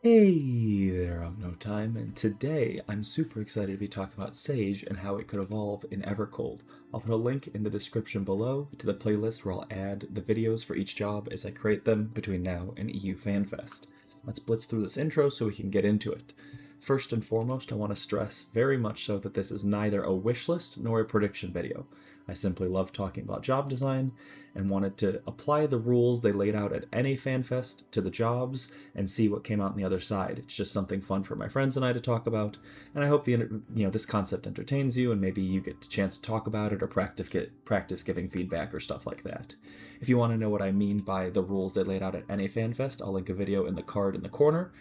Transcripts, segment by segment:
Hey there, I'm No Time, and today I'm super excited to be talking about Sage and how it could evolve in Evercold. I'll put a link in the description below to the playlist where I'll add the videos for each job as I create them between now and EU FanFest. Let's blitz through this intro so we can get into it. First and foremost, I want to stress very much so that this is neither a wish list nor a prediction video. I simply love talking about job design and wanted to apply the rules they laid out at NA FanFest to the jobs and see what came out on the other side. It's just something fun for my friends and I to talk about, and I hope this concept entertains you and maybe you get a chance to talk about it or practice giving feedback or stuff like that. If you want to know what I mean by the rules they laid out at NA FanFest, I'll link a video in the card in the corner.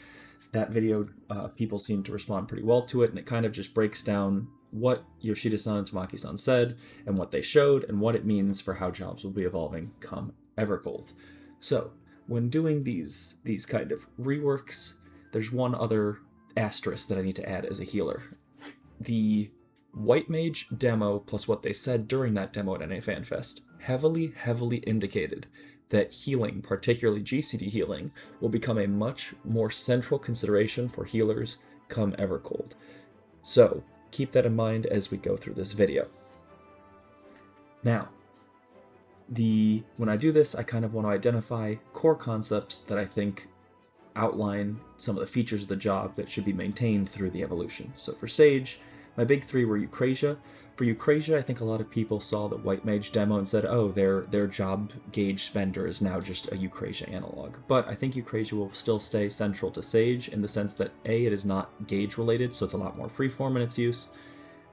That video, people seem to respond pretty well to it, and it kind of just breaks down what Yoshida-san and Tamaki-san said, and what they showed, and what it means for how jobs will be evolving come Evercold. So, when doing these kind of reworks, there's one other asterisk that I need to add as a healer. The White Mage demo plus what they said during that demo at NA FanFest heavily indicated that healing, particularly GCD healing, will become a much more central consideration for healers come Evercold. So, keep that in mind as we go through this video. Now, when I do this, I kind of want to identify core concepts that I think outline some of the features of the job that should be maintained through the evolution. So for Sage, my big three were Eucrasia. For Eucrasia, I think a lot of people saw the White Mage demo and said, oh, their job gauge spender is now just a Eucrasia analog. But I think Eucrasia will still stay central to Sage in the sense that A, it is not gauge related, so it's a lot more freeform in its use.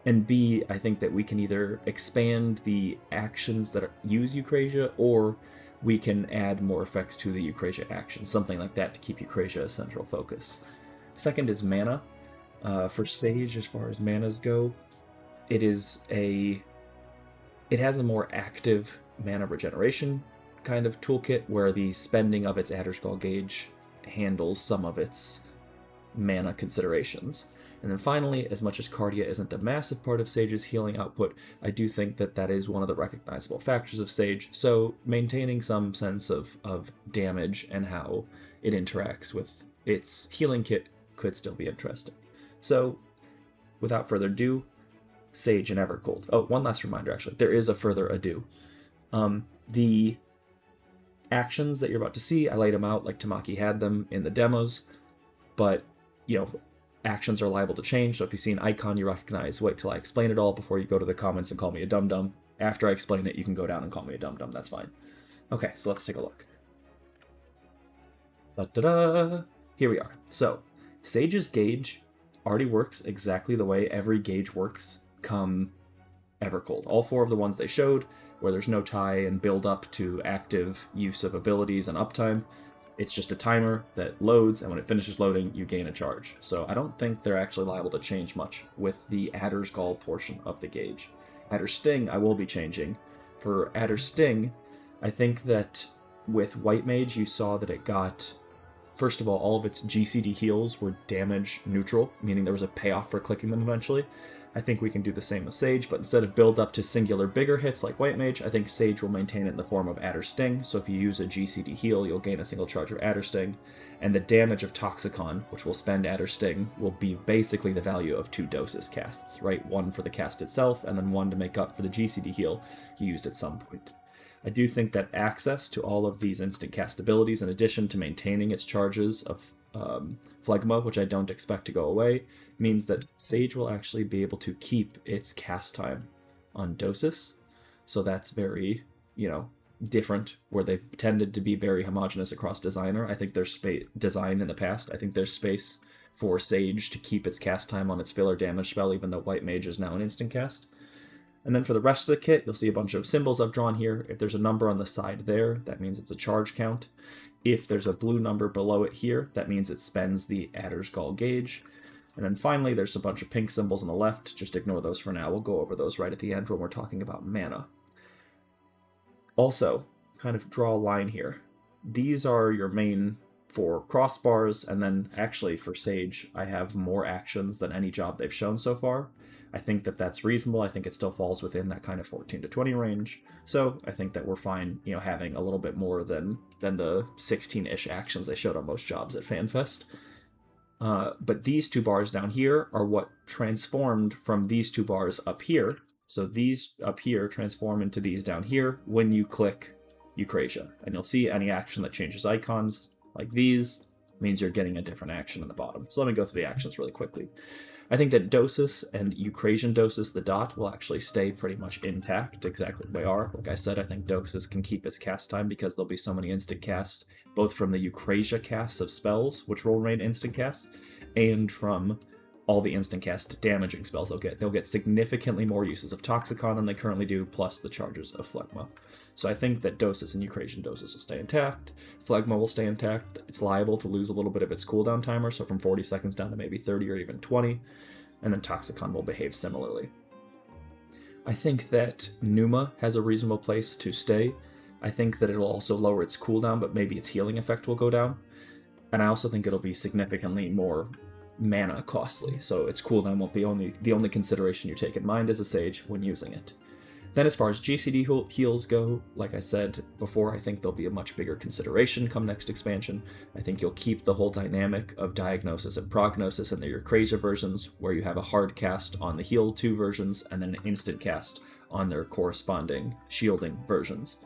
And B, I think that we can either expand the actions that use Eucrasia, or we can add more effects to the Eucrasia actions, something like that to keep Eucrasia a central focus. Second is mana. For Sage, as far as manas go, it has a more active mana regeneration kind of toolkit where the spending of its Adderskull gauge handles some of its mana considerations. And then finally, as much as Cardia isn't a massive part of Sage's healing output, I do think that that is one of the recognizable factors of Sage, so maintaining some sense of damage and how it interacts with its healing kit could still be interesting. So, without further ado, Sage and Evercold. Oh, one last reminder, actually. There is a further ado. The actions that you're about to see, I laid them out like Tamaki had them in the demos, but, actions are liable to change, so if you see an icon you recognize, wait till I explain it all before you go to the comments and call me a dum-dum. After I explain it, you can go down and call me a dum-dum, that's fine. Okay, so let's take a look. Da-da-da! Here we are. So, Sage's gauge already works exactly the way every gauge works come Evercold. All four of the ones they showed, where there's no tie and build up to active use of abilities and uptime, it's just a timer that loads, and when it finishes loading, you gain a charge. So I don't think they're actually liable to change much with the Adder's Gall portion of the gauge. Adder's Sting, I will be changing. For Adder's Sting, I think that with White Mage, you saw that it got, first of all of its GCD heals were damage neutral, meaning there was a payoff for clicking them eventually. I think we can do the same with Sage, but instead of build up to singular bigger hits like White Mage, I think Sage will maintain it in the form of Adder Sting, so if you use a GCD heal, you'll gain a single charge of Adder Sting, and the damage of Toxicon, which will spend Adder Sting, will be basically the value of 2 Dosis casts, right? One for the cast itself, and then one to make up for the GCD heal you used at some point. I do think that access to all of these instant cast abilities, in addition to maintaining its charges of Phlegma, which I don't expect to go away, means that Sage will actually be able to keep its cast time on Dosis. So that's very, different, where they've tended to be very homogenous across designer. I think there's design in the past. I think there's space for Sage to keep its cast time on its filler damage spell, even though White Mage is now an instant cast. And then for the rest of the kit, you'll see a bunch of symbols I've drawn here. If there's a number on the side there, that means it's a charge count. If there's a blue number below it here, that means it spends the Adder's Gall gauge. And then finally, there's a bunch of pink symbols on the left. Just ignore those for now. We'll go over those right at the end when we're talking about mana. Also, kind of draw a line here. These are your main 4 crossbars, and then actually for Sage, I have more actions than any job they've shown so far. I think that that's reasonable. I think it still falls within that kind of 14 to 20 range. So I think that we're fine, having a little bit more than the 16-ish actions they showed on most jobs at FanFest. But these two bars down here are what transformed from these two bars up here. So these up here transform into these down here when you click Eucrasia. And you'll see any action that changes icons, like these, means you're getting a different action in the bottom. So let me go through the actions really quickly. I think that Dosis and Eucrasian Dosis, the dot, will actually stay pretty much intact, exactly the way they are. Like I said, I think Dosis can keep its cast time because there'll be so many instant casts, both from the Eucrasia casts of spells, which will remain instant casts, and from all the instant cast damaging spells they'll get. They'll get significantly more uses of Toxicon than they currently do, plus the charges of Phlegma. So I think that Dosis and Eucrasian Dosis will stay intact. Phlegma will stay intact. It's liable to lose a little bit of its cooldown timer, so from 40 seconds down to maybe 30 or even 20. And then Toxicon will behave similarly. I think that Numa has a reasonable place to stay. I think that it'll also lower its cooldown, but maybe its healing effect will go down. And I also think it'll be significantly more mana costly, so its cooldown won't be the only consideration you take in mind as a Sage when using it. Then as far as GCD heals go, like I said before, I think they'll be a much bigger consideration come next expansion. I think you'll keep the whole dynamic of Diagnosis and Prognosis in the Eucrasia versions, where you have a hard cast on the Heal 2 versions and then an instant cast on their corresponding shielding versions.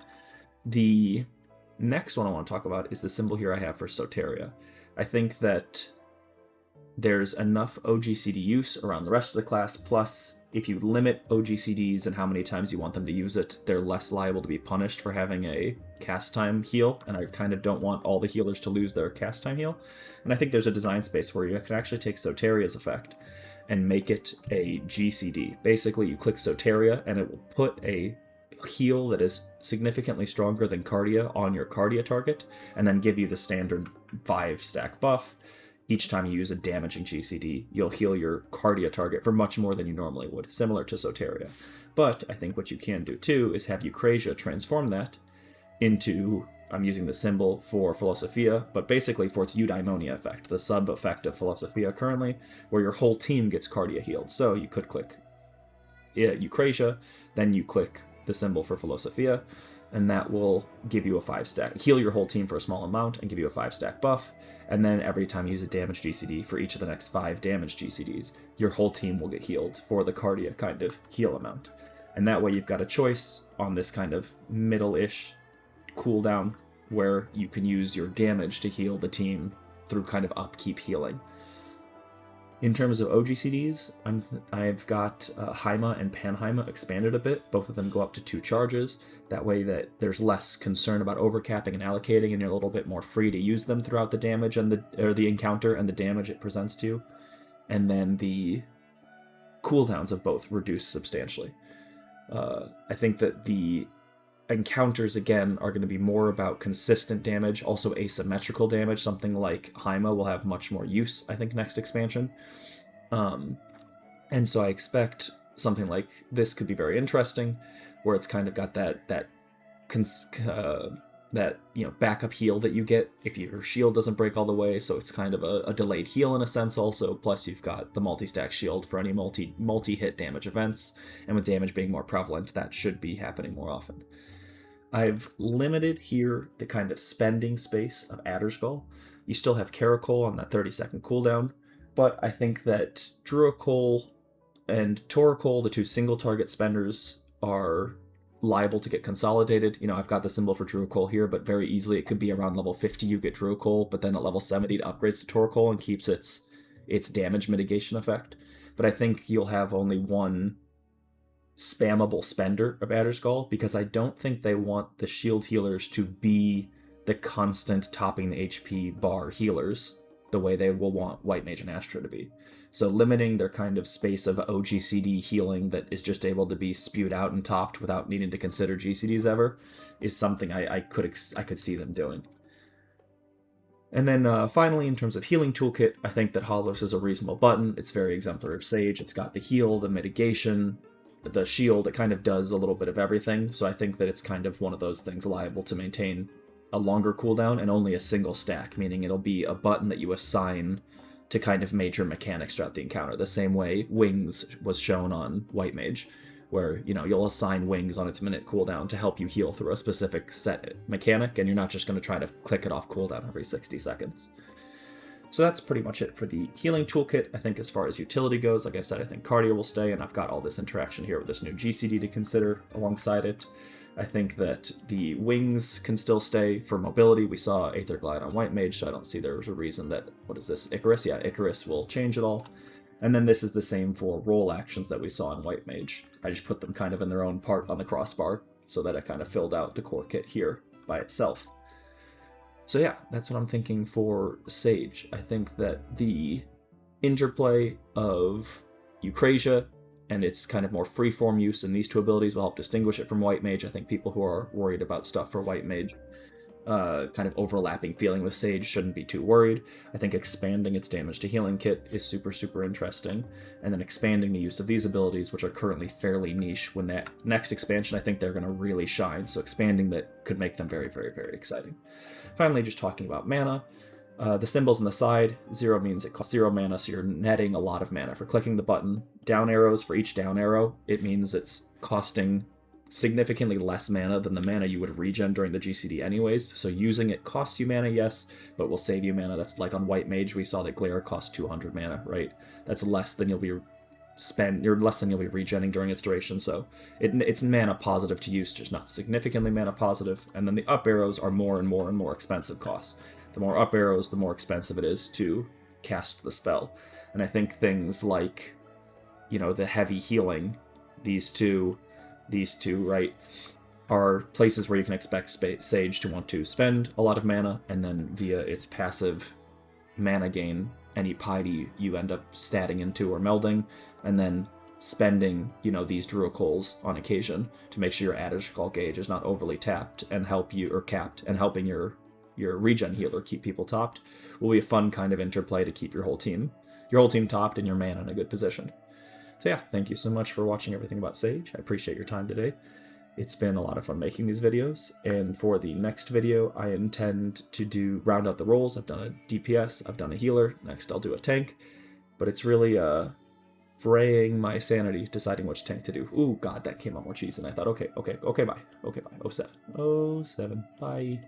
The next one I want to talk about is the symbol here I have for Soteria. I think that there's enough OGCD use around the rest of the class, plus if you limit OGCDs and how many times you want them to use it, they're less liable to be punished for having a cast time heal, and I kind of don't want all the healers to lose their cast time heal. And I think there's a design space where you can actually take Soteria's effect and make it a GCD. Basically, you click Soteria and it will put a heal that is significantly stronger than Cardia on your Cardia target, and then give you the standard 5-stack buff. Each time you use a damaging GCD, you'll heal your Cardia target for much more than you normally would, similar to Soteria. But I think what you can do too is have Eucrasia transform that into, I'm using the symbol for Philosophia, but basically for its Eudaimonia effect, the sub-effect of Philosophia currently, where your whole team gets Cardia healed. So you could click Eucrasia, then you click the symbol for Philosophia, and that will give you a 5-stack, heal your whole team for a small amount and give you a 5-stack buff. And then every time you use a damage GCD for each of the next 5 damage GCDs, your whole team will get healed for the Cardia kind of heal amount. And that way you've got a choice on this kind of middle-ish cooldown where you can use your damage to heal the team through kind of upkeep healing. In terms of OGCDs, I've got Haima and Panhaima expanded a bit. Both of them go up to 2 charges. That way that there's less concern about overcapping and allocating, and you're a little bit more free to use them throughout the damage and the encounter and the damage it presents to you. And then the cooldowns of both reduce substantially. I think that the encounters, again, are going to be more about consistent damage, also asymmetrical damage. Something like Haima will have much more use, I think, next expansion. And so I expect something like this could be very interesting, where it's kind of got that backup heal that you get if your shield doesn't break all the way, so it's kind of a delayed heal in a sense also, plus you've got the multi-stack shield for any multi-hit damage events, and with damage being more prevalent, that should be happening more often. I've limited here the kind of spending space of Adderskull. You still have Caracol on that 30-second cooldown, but I think that Druacol and Toracol, the 2 single target spenders, are liable to get consolidated. You know, I've got the symbol for Druacol here, but very easily it could be around level 50 you get Druacol, but then at level 70 it upgrades to Toracol and keeps its damage mitigation effect. But I think you'll have only one spammable spender of Adderskull, because I don't think they want the shield healers to be the constant topping the HP bar healers the way they will want White Mage and Astra to be. So limiting their kind of space of OGCD healing that is just able to be spewed out and topped without needing to consider GCDs ever is something I could see them doing. And then finally, in terms of healing toolkit, I think that Holos is a reasonable button. It's very exemplary of Sage. It's got the heal, the mitigation, the shield. It kind of does a little bit of everything. So I think that it's kind of one of those things liable to maintain a longer cooldown and only a single stack, meaning it'll be a button that you assign to kind of major mechanics throughout the encounter, the same way Wings was shown on White Mage, where, you know, you'll assign Wings on its minute cooldown to help you heal through a specific set mechanic, and you're not just going to try to click it off cooldown every 60 seconds. So that's pretty much it for the healing toolkit. I think as far as utility goes, like I said, I think cardio will stay, and I've got all this interaction here with this new GCD to consider alongside it. I think that the wings can still stay for mobility. We saw Aether Glide on White Mage, so I don't see there's a reason that, what is this, Icarus? Yeah, Icarus will change it all. And then this is the same for roll actions that we saw in White Mage. I just put them kind of in their own part on the crossbar, so that it kind of filled out the core kit here by itself. So yeah, that's what I'm thinking for Sage. I think that the interplay of Eucrasia and its kind of more freeform use in these two abilities will help distinguish it from White Mage. I think people who are worried about stuff for White Mage, kind of overlapping feeling with Sage, shouldn't be too worried. I think expanding its damage to healing kit is super, super interesting. And then expanding the use of these abilities, which are currently fairly niche, when that next expansion, I think they're going to really shine. So expanding that could make them very, very, very exciting. Finally, just talking about mana. The symbols on the side, 0 means it costs 0 mana, so you're netting a lot of mana for clicking the button. Down arrows, for each down arrow, it means it's costing significantly less mana than the mana you would regen during the GCD anyways, so using it costs you mana, yes, but will save you mana. That's like on White Mage, we saw that Glare costs 200 mana, right? That's less than you'll be regenning during its duration, so it's mana positive to use, just not significantly mana positive. And then the up arrows are more and more and more expensive costs. The more up arrows, the more expensive it is to cast the spell. And I think things like, you know, the heavy healing, these two, right, are places where you can expect Sage to want to spend a lot of mana, and then via its passive mana gain, any piety you end up statting into or melding, and then spending, you know, these Druicoals on occasion to make sure your Adage Call gauge is not overly tapped and help you, or capped, and helping your regen healer keep people topped, will be a fun kind of interplay to keep your whole team topped and your mana in a good position. So yeah, thank you so much for watching everything about Sage. I appreciate your time today. It's been a lot of fun making these videos, and for the next video, I intend to round out the roles. I've done a DPS, I've done a healer, next I'll do a tank, but it's really fraying my sanity deciding which tank to do. Ooh, God, that came out more cheese than I thought. Okay, bye. 07. Bye.